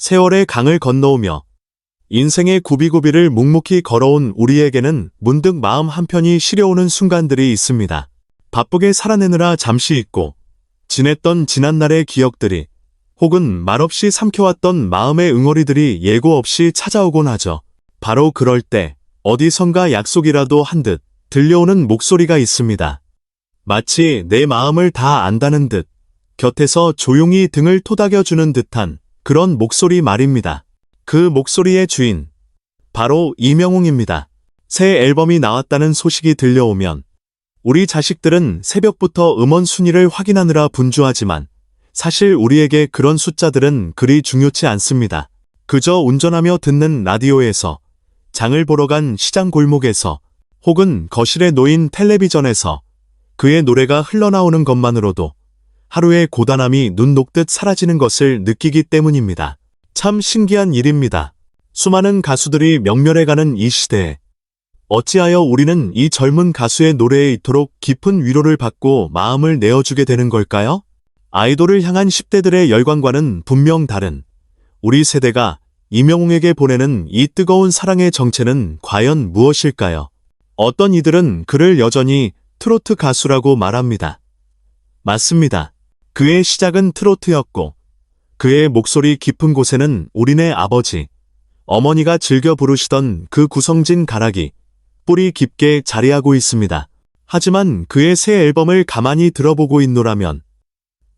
세월의 강을 건너오며 인생의 구비구비를 묵묵히 걸어온 우리에게는 문득 마음 한편이 시려오는 순간들이 있습니다. 바쁘게 살아내느라 잠시 잊고 지냈던 지난날의 기억들이 혹은 말없이 삼켜왔던 마음의 응어리들이 예고 없이 찾아오곤 하죠. 바로 그럴 때 어디선가 약속이라도 한 듯 들려오는 목소리가 있습니다. 마치 내 마음을 다 안다는 듯 곁에서 조용히 등을 토닥여주는 듯한 그런 목소리 말입니다. 그 목소리의 주인, 바로 이명웅입니다. 새 앨범이 나왔다는 소식이 들려오면 우리 자식들은 새벽부터 음원 순위를 확인하느라 분주하지만 사실 우리에게 그런 숫자들은 그리 중요치 않습니다. 그저 운전하며 듣는 라디오에서, 장을 보러 간 시장 골목에서, 혹은 거실에 놓인 텔레비전에서 그의 노래가 흘러나오는 것만으로도 하루의 고단함이 눈 녹듯 사라지는 것을 느끼기 때문입니다. 참 신기한 일입니다. 수많은 가수들이 명멸해가는 이 시대에 어찌하여 우리는 이 젊은 가수의 노래에 이토록 깊은 위로를 받고 마음을 내어주게 되는 걸까요? 아이돌을 향한 10대들의 열광과는 분명 다른 우리 세대가 이명웅에게 보내는 이 뜨거운 사랑의 정체는 과연 무엇일까요? 어떤 이들은 그를 여전히 트로트 가수라고 말합니다. 맞습니다. 그의 시작은 트로트였고 그의 목소리 깊은 곳에는 우리네 아버지, 어머니가 즐겨 부르시던 그 구성진 가락이 뿌리 깊게 자리하고 있습니다. 하지만 그의 새 앨범을 가만히 들어보고 있노라면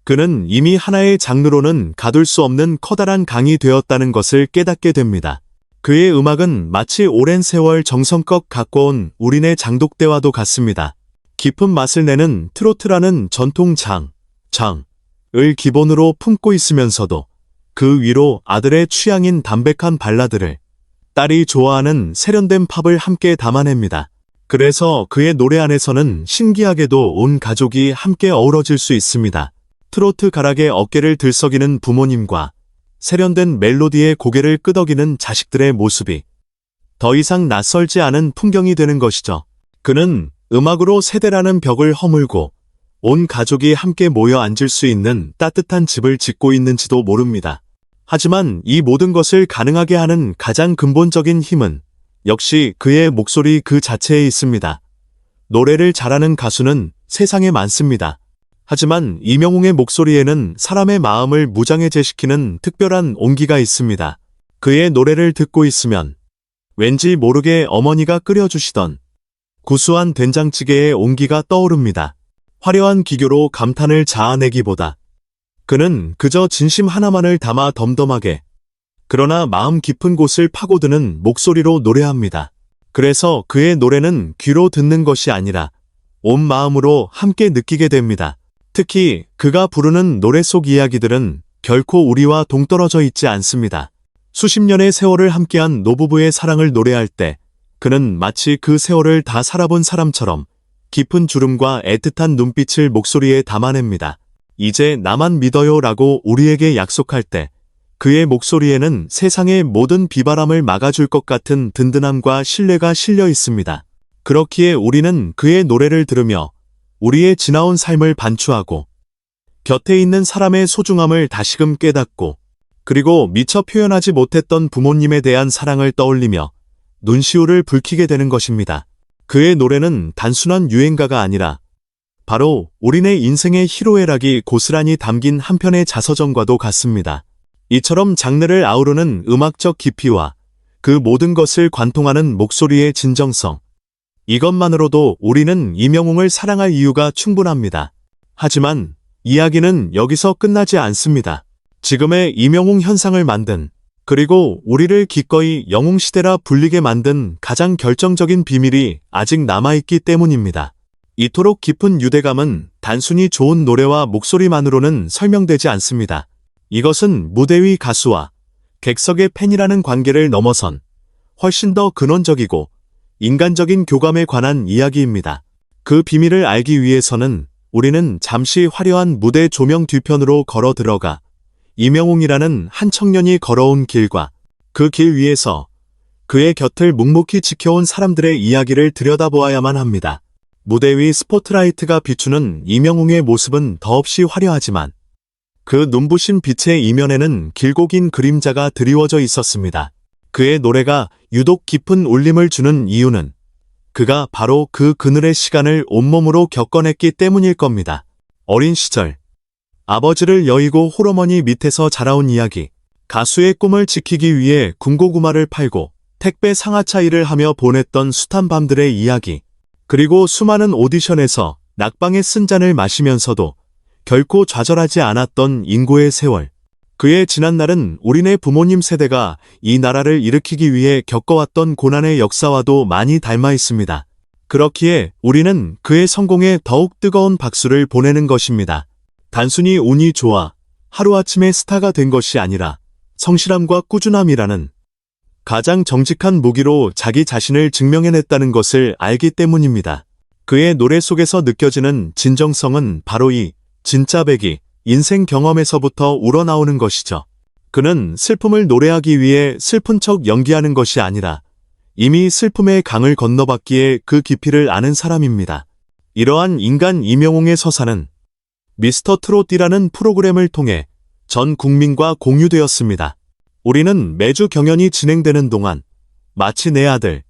그는 이미 하나의 장르로는 가둘 수 없는 커다란 강이 되었다는 것을 깨닫게 됩니다. 그의 음악은 마치 오랜 세월 정성껏 가꿔온 우리네 장독대와도 같습니다. 깊은 맛을 내는 트로트라는 전통 장을 기본으로 품고 있으면서도 그 위로 아들의 취향인 담백한 발라드를, 딸이 좋아하는 세련된 팝을 함께 담아냅니다. 그래서 그의 노래 안에서는 신기하게도 온 가족이 함께 어우러질 수 있습니다. 트로트 가락에 어깨를 들썩이는 부모님과 세련된 멜로디에 고개를 끄덕이는 자식들의 모습이 더 이상 낯설지 않은 풍경이 되는 것이죠. 그는 음악으로 세대라는 벽을 허물고 온 가족이 함께 모여 앉을 수 있는 따뜻한 집을 짓고 있는지도 모릅니다. 하지만 이 모든 것을 가능하게 하는 가장 근본적인 힘은 역시 그의 목소리 그 자체에 있습니다. 노래를 잘하는 가수는 세상에 많습니다. 하지만 이명웅의 목소리에는 사람의 마음을 무장해제시키는 특별한 온기가 있습니다. 그의 노래를 듣고 있으면 왠지 모르게 어머니가 끓여주시던 구수한 된장찌개의 온기가 떠오릅니다. 화려한 기교로 감탄을 자아내기보다 그는 그저 진심 하나만을 담아 덤덤하게, 그러나 마음 깊은 곳을 파고드는 목소리로 노래합니다. 그래서 그의 노래는 귀로 듣는 것이 아니라 온 마음으로 함께 느끼게 됩니다. 특히 그가 부르는 노래 속 이야기들은 결코 우리와 동떨어져 있지 않습니다. 수십 년의 세월을 함께한 노부부의 사랑을 노래할 때 그는 마치 그 세월을 다 살아본 사람처럼 깊은 주름과 애틋한 눈빛을 목소리에 담아냅니다. 이제 나만 믿어요 라고 우리에게 약속할 때 그의 목소리에는 세상의 모든 비바람을 막아줄 것 같은 든든함과 신뢰가 실려 있습니다. 그렇기에 우리는 그의 노래를 들으며 우리의 지나온 삶을 반추하고 곁에 있는 사람의 소중함을 다시금 깨닫고 그리고 미처 표현하지 못했던 부모님에 대한 사랑을 떠올리며 눈시울을 붉히게 되는 것입니다. 그의 노래는 단순한 유행가가 아니라 바로 우리네 인생의 희로애락이 고스란히 담긴 한 편의 자서전과도 같습니다. 이처럼 장르를 아우르는 음악적 깊이와 그 모든 것을 관통하는 목소리의 진정성, 이것만으로도 우리는 이명웅을 사랑할 이유가 충분합니다. 하지만 이야기는 여기서 끝나지 않습니다. 지금의 이명웅 현상을 만든, 그리고 우리를 기꺼이 영웅시대라 불리게 만든 가장 결정적인 비밀이 아직 남아있기 때문입니다. 이토록 깊은 유대감은 단순히 좋은 노래와 목소리만으로는 설명되지 않습니다. 이것은 무대 위 가수와 객석의 팬이라는 관계를 넘어선 훨씬 더 근원적이고 인간적인 교감에 관한 이야기입니다. 그 비밀을 알기 위해서는 우리는 잠시 화려한 무대 조명 뒤편으로 걸어 들어가 이명웅이라는 한 청년이 걸어온 길과 그 길 위에서 그의 곁을 묵묵히 지켜온 사람들의 이야기를 들여다보아야만 합니다. 무대 위 스포트라이트가 비추는 이명웅의 모습은 더없이 화려하지만 그 눈부신 빛의 이면에는 길고 긴 그림자가 드리워져 있었습니다. 그의 노래가 유독 깊은 울림을 주는 이유는 그가 바로 그 그늘의 시간을 온몸으로 겪어냈기 때문일 겁니다. 어린 시절, 아버지를 여의고 홀어머니 밑에서 자라온 이야기, 가수의 꿈을 지키기 위해 군고구마를 팔고 택배 상하차 일을 하며 보냈던 숱한 밤들의 이야기, 그리고 수많은 오디션에서 낙방의 쓴 잔을 마시면서도 결코 좌절하지 않았던 인고의 세월. 그의 지난날은 우리네 부모님 세대가 이 나라를 일으키기 위해 겪어왔던 고난의 역사와도 많이 닮아 있습니다. 그렇기에 우리는 그의 성공에 더욱 뜨거운 박수를 보내는 것입니다. 단순히 운이 좋아 하루아침에 스타가 된 것이 아니라 성실함과 꾸준함이라는 가장 정직한 무기로 자기 자신을 증명해냈다는 것을 알기 때문입니다. 그의 노래 속에서 느껴지는 진정성은 바로 이 진짜 배기, 인생 경험에서부터 우러나오는 것이죠. 그는 슬픔을 노래하기 위해 슬픈 척 연기하는 것이 아니라 이미 슬픔의 강을 건너봤기에 그 깊이를 아는 사람입니다. 이러한 인간 임영웅의 서사는 미스터 트롯이라는 프로그램을 통해 전 국민과 공유되었습니다. 우리는 매주 경연이 진행되는 동안 마치 내 아들,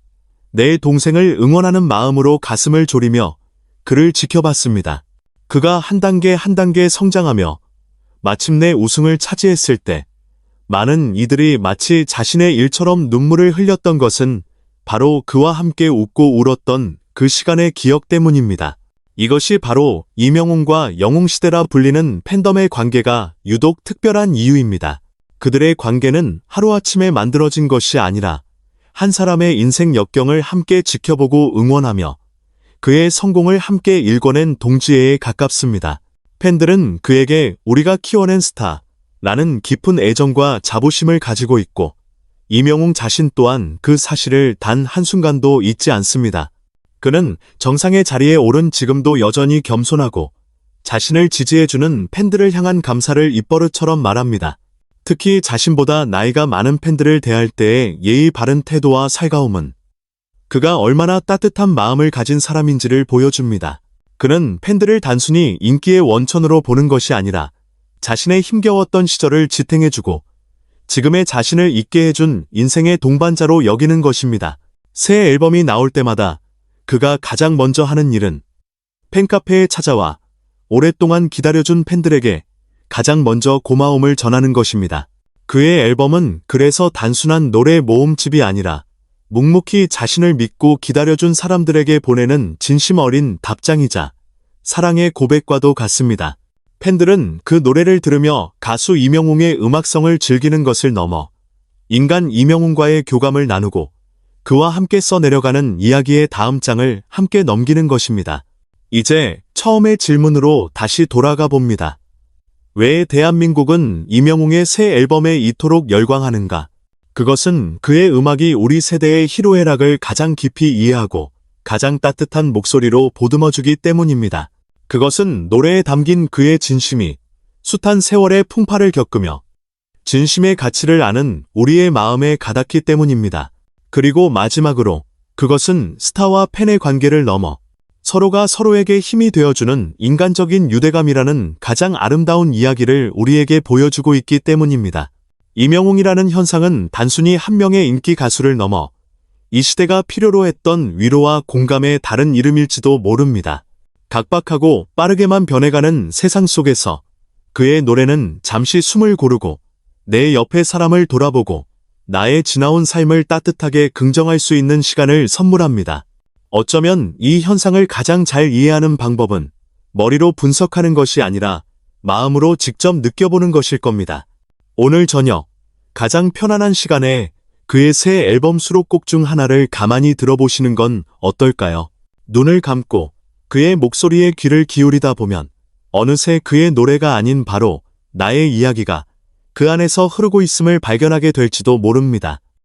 내 동생을 응원하는 마음으로 가슴을 졸이며 그를 지켜봤습니다. 그가 한 단계 한 단계 성장하며 마침내 우승을 차지했을 때 많은 이들이 마치 자신의 일처럼 눈물을 흘렸던 것은 바로 그와 함께 웃고 울었던 그 시간의 기억 때문입니다. 이것이 바로 임영웅과 영웅시대라 불리는 팬덤의 관계가 유독 특별한 이유입니다. 그들의 관계는 하루아침에 만들어진 것이 아니라 한 사람의 인생 역경을 함께 지켜보고 응원하며 그의 성공을 함께 일궈낸 동지애에 가깝습니다. 팬들은 그에게 우리가 키워낸 스타라는 깊은 애정과 자부심을 가지고 있고 임영웅 자신 또한 그 사실을 단 한순간도 잊지 않습니다. 그는 정상의 자리에 오른 지금도 여전히 겸손하고 자신을 지지해주는 팬들을 향한 감사를 입버릇처럼 말합니다. 특히 자신보다 나이가 많은 팬들을 대할 때의 예의 바른 태도와 살가움은 그가 얼마나 따뜻한 마음을 가진 사람인지를 보여줍니다. 그는 팬들을 단순히 인기의 원천으로 보는 것이 아니라 자신의 힘겨웠던 시절을 지탱해주고 지금의 자신을 있게 해준 인생의 동반자로 여기는 것입니다. 새 앨범이 나올 때마다 그가 가장 먼저 하는 일은 팬카페에 찾아와 오랫동안 기다려준 팬들에게 가장 먼저 고마움을 전하는 것입니다. 그의 앨범은 그래서 단순한 노래 모음집이 아니라 묵묵히 자신을 믿고 기다려준 사람들에게 보내는 진심 어린 답장이자 사랑의 고백과도 같습니다. 팬들은 그 노래를 들으며 가수 임영웅의 음악성을 즐기는 것을 넘어 인간 임영웅과의 교감을 나누고 그와 함께 써내려가는 이야기의 다음 장을 함께 넘기는 것입니다. 이제 처음의 질문으로 다시 돌아가 봅니다. 왜 대한민국은 임영웅의 새 앨범에 이토록 열광하는가? 그것은 그의 음악이 우리 세대의 희로애락을 가장 깊이 이해하고 가장 따뜻한 목소리로 보듬어주기 때문입니다. 그것은 노래에 담긴 그의 진심이 숱한 세월의 풍파를 겪으며 진심의 가치를 아는 우리의 마음에 가닿기 때문입니다. 그리고 마지막으로 그것은 스타와 팬의 관계를 넘어 서로가 서로에게 힘이 되어주는 인간적인 유대감이라는 가장 아름다운 이야기를 우리에게 보여주고 있기 때문입니다. 임영웅이라는 현상은 단순히 한 명의 인기 가수를 넘어 이 시대가 필요로 했던 위로와 공감의 다른 이름일지도 모릅니다. 각박하고 빠르게만 변해가는 세상 속에서 그의 노래는 잠시 숨을 고르고 내 옆에 사람을 돌아보고 나의 지나온 삶을 따뜻하게 긍정할 수 있는 시간을 선물합니다. 어쩌면 이 현상을 가장 잘 이해하는 방법은 머리로 분석하는 것이 아니라 마음으로 직접 느껴보는 것일 겁니다. 오늘 저녁 가장 편안한 시간에 그의 새 앨범 수록곡 중 하나를 가만히 들어보시는 건 어떨까요? 눈을 감고 그의 목소리에 귀를 기울이다 보면 어느새 그의 노래가 아닌 바로 나의 이야기가 그 안에서 흐르고 있음을 발견하게 될지도 모릅니다.